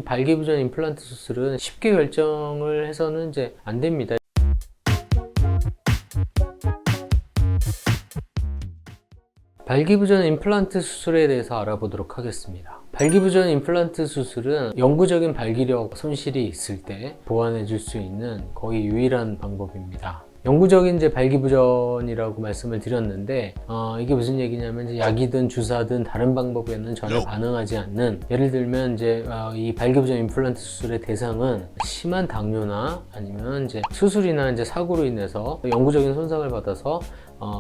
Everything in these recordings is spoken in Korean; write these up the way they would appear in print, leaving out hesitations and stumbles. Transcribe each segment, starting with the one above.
발기부전 임플란트 수술은 쉽게 결정을 해서는 이제 안 됩니다. 발기부전 임플란트 수술에 대해서 알아보도록 하겠습니다. 발기부전 임플란트 수술은 영구적인 발기력 손실이 있을 때 보완해 줄 수 있는 거의 유일한 방법입니다. 영구적인 이제 발기부전이라고 말씀을 드렸는데 이게 무슨 얘기냐면 이제 약이든 주사든 다른 방법에는 전혀 반응하지 않는, 예를 들면 이제 이 발기부전 임플란트 수술의 대상은 심한 당뇨나 아니면 이제 수술이나 이제 사고로 인해서 영구적인 손상을 받아서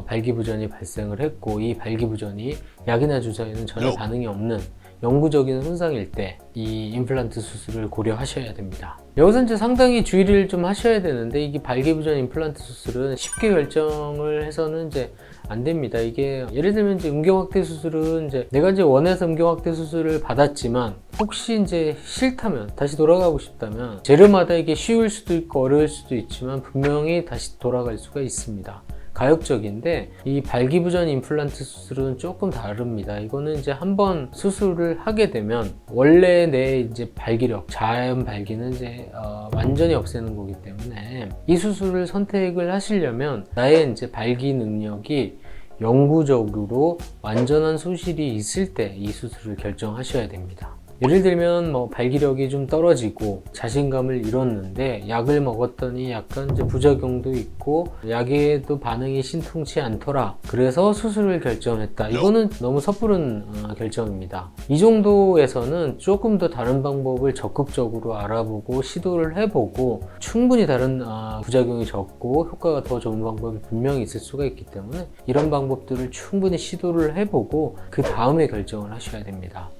발기부전이 발생을 했고, 이 발기부전이 약이나 주사에는 전혀 반응이 없는 영구적인 손상일 때 이 임플란트 수술을 고려하셔야 됩니다. 여기서 이제 상당히 주의를 좀 하셔야 되는데, 이게 발기부전 임플란트 수술은 쉽게 결정을 해서는 이제 안 됩니다. 이게 예를 들면 이제 음경확대 수술은 이제 내가 이제 원해서 음경확대 수술을 받았지만 혹시 이제 싫다면, 다시 돌아가고 싶다면, 재료마다 이게 쉬울 수도 있고 어려울 수도 있지만 분명히 다시 돌아갈 수가 있습니다. 가역적인데, 이 발기부전 임플란트 수술은 조금 다릅니다. 이거는 이제 한번 수술을 하게 되면 원래 내 이제 발기력, 자연 발기는 이제 완전히 없애는 거기 때문에 이 수술을 선택을 하시려면 나의 이제 발기 능력이 영구적으로 완전한 소실이 있을 때 이 수술을 결정하셔야 됩니다. 예를 들면 뭐 발기력이 좀 떨어지고 자신감을 잃었는데 약을 먹었더니 약간 이제 부작용도 있고 약에도 반응이 신통치 않더라, 그래서 수술을 결정했다. 이거는 너무 섣부른 결정입니다. 이 정도에서는 조금 더 다른 방법을 적극적으로 알아보고 시도를 해보고, 충분히 다른 부작용이 적고 효과가 더 좋은 방법이 분명히 있을 수가 있기 때문에 이런 방법들을 충분히 시도를 해보고 그 다음에 결정을 하셔야 됩니다.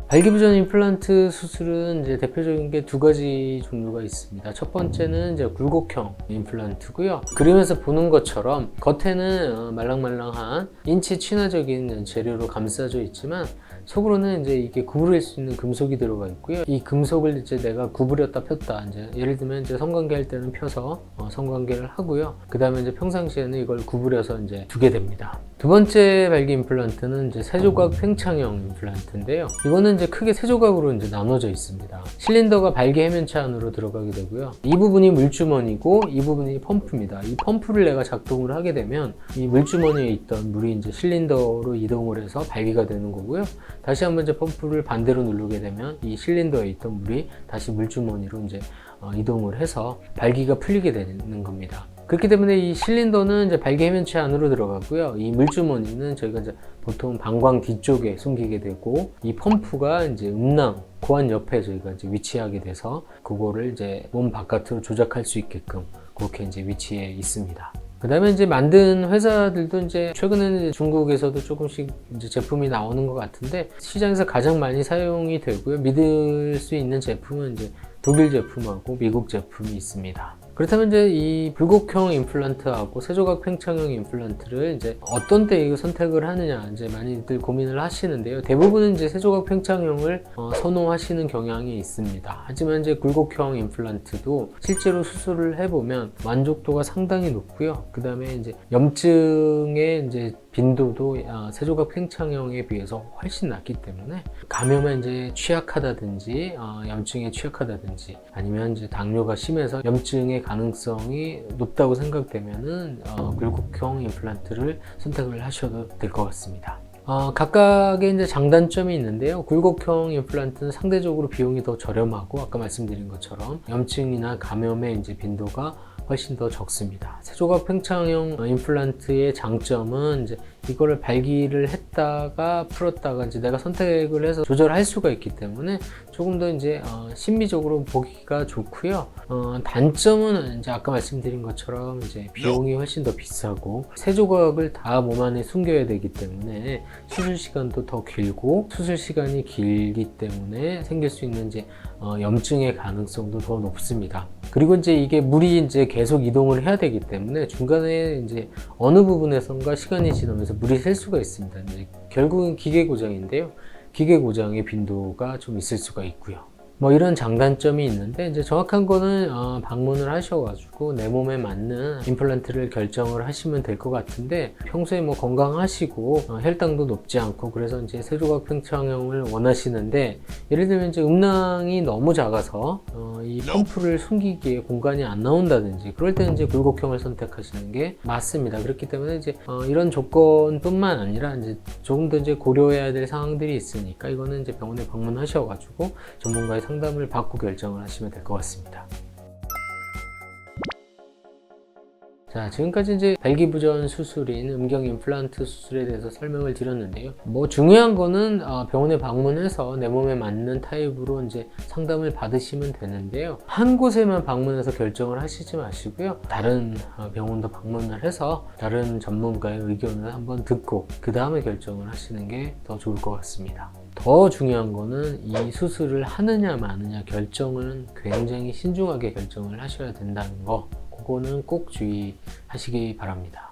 발기부전 임플란트 수술은 이제 대표적인 게 두 가지 종류가 있습니다. 첫 번째는 이제 굴곡형 임플란트고요. 그림에서 보는 것처럼 겉에는 말랑말랑한 인체 친화적인 재료로 감싸져 있지만 속으로는 이제 이게 구부릴 수 있는 금속이 들어가 있고요. 이 금속을 이제 내가 구부렸다 폈다, 이제 예를 들면 이제 성관계 할 때는 펴서 성관계를 하고요. 그 다음에 이제 평상시에는 이걸 구부려서 이제 두게 됩니다. 두 번째 발기 임플란트는 이제 세조각 팽창형 임플란트인데요. 이거는 이제 크게 세 조각으로 이제 나눠져 있습니다. 실린더가 발기 해면체 안으로 들어가게 되고요. 이 부분이 물주머니고 이 부분이 펌프입니다. 이 펌프를 내가 작동을 하게 되면 이 물주머니에 있던 물이 이제 실린더로 이동을 해서 발기가 되는 거고요. 다시 한번 이제 펌프를 반대로 누르게 되면 이 실린더에 있던 물이 다시 물주머니로 이제 이동을 해서 발기가 풀리게 되는 겁니다. 그렇기 때문에 이 실린더는 이제 발기 해면체 안으로 들어가고요. 이 물주머니는 저희가 이제 보통 방광 뒤쪽에 숨기게 되고, 이 펌프가 이제 음낭, 고환 옆에 저희가 이제 위치하게 돼서 그거를 이제 몸 바깥으로 조작할 수 있게끔 그렇게 이제 위치해 있습니다. 그 다음에 이제 만든 회사들도 이제 최근에는 중국에서도 조금씩 이제 제품이 나오는 것 같은데, 시장에서 가장 많이 사용이 되고요. 믿을 수 있는 제품은 이제 독일 제품하고 미국 제품이 있습니다. 그렇다면 이제 이 굴곡형 임플란트하고 세조각 팽창형 임플란트를 이제 어떤 때 이거 선택을 하느냐 이제 많이들 고민을 하시는데요. 대부분은 이제 세조각 팽창형을 선호하시는 경향이 있습니다. 하지만 이제 굴곡형 임플란트도 실제로 수술을 해보면 만족도가 상당히 높고요. 그 다음에 이제 염증의 이제 빈도도 세조각 팽창형에 비해서 훨씬 낮기 때문에 감염에 이제 취약하다든지 염증에 취약하다든지 아니면 이제 당뇨가 심해서 염증의 가능성이 높다고 생각되면은 굴곡형 임플란트를 선택을 하셔도 될 것 같습니다. 각각의 이제 장단점이 있는데요. 굴곡형 임플란트는 상대적으로 비용이 더 저렴하고, 아까 말씀드린 것처럼 염증이나 감염의 이제 빈도가 훨씬 더 적습니다. 세조각 팽창형 임플란트의 장점은 이제 이거를 발기를 했다가 풀었다가 이제 내가 선택을 해서 조절할 수가 있기 때문에 조금 더 이제 심미적으로 보기가 좋고요. 단점은 이제 아까 말씀드린 것처럼 이제 비용이 훨씬 더 비싸고 세조각을 다 몸 안에 숨겨야 되기 때문에 수술 시간도 더 길고, 수술 시간이 길기 때문에 생길 수 있는 이제 염증의 가능성도 더 높습니다. 그리고 이제 이게 물이 이제 계속 이동을 해야 되기 때문에 중간에 이제 어느 부분에선가 시간이 지나면서 물이 셀 수가 있습니다. 이제 결국은 기계 고장인데요. 기계 고장의 빈도가 좀 있을 수가 있고요. 뭐 이런 장단점이 있는데 이제 정확한 거는 방문을 하셔가지고 내 몸에 맞는 임플란트를 결정을 하시면 될 것 같은데, 평소에 뭐 건강하시고 혈당도 높지 않고 그래서 이제 세조각 팽창형을 원하시는데, 예를 들면 이제 음낭이 너무 작아서 이 펌프를 숨기기에 공간이 안 나온다든지 그럴 때는 이제 굴곡형을 선택하시는 게 맞습니다. 그렇기 때문에 이제 이런 조건뿐만 아니라 이제 조금 더 이제 고려해야 될 상황들이 있으니까 이거는 이제 병원에 방문하셔가지고 전문가의 상담을 받고 결정을 하시면 될 것 같습니다. 자, 지금까지 이제 발기부전 수술인 음경 임플란트 수술에 대해서 설명을 드렸는데요. 뭐 중요한 거는 병원에 방문해서 내 몸에 맞는 타입으로 이제 상담을 받으시면 되는데요. 한 곳에만 방문해서 결정을 하시지 마시고요. 다른 병원도 방문을 해서 다른 전문가의 의견을 한번 듣고 그 다음에 결정을 하시는 게 더 좋을 것 같습니다. 더 중요한 거는 이 수술을 하느냐 마느냐 결정은 굉장히 신중하게 결정을 하셔야 된다는 거, 그거는 꼭 주의하시기 바랍니다.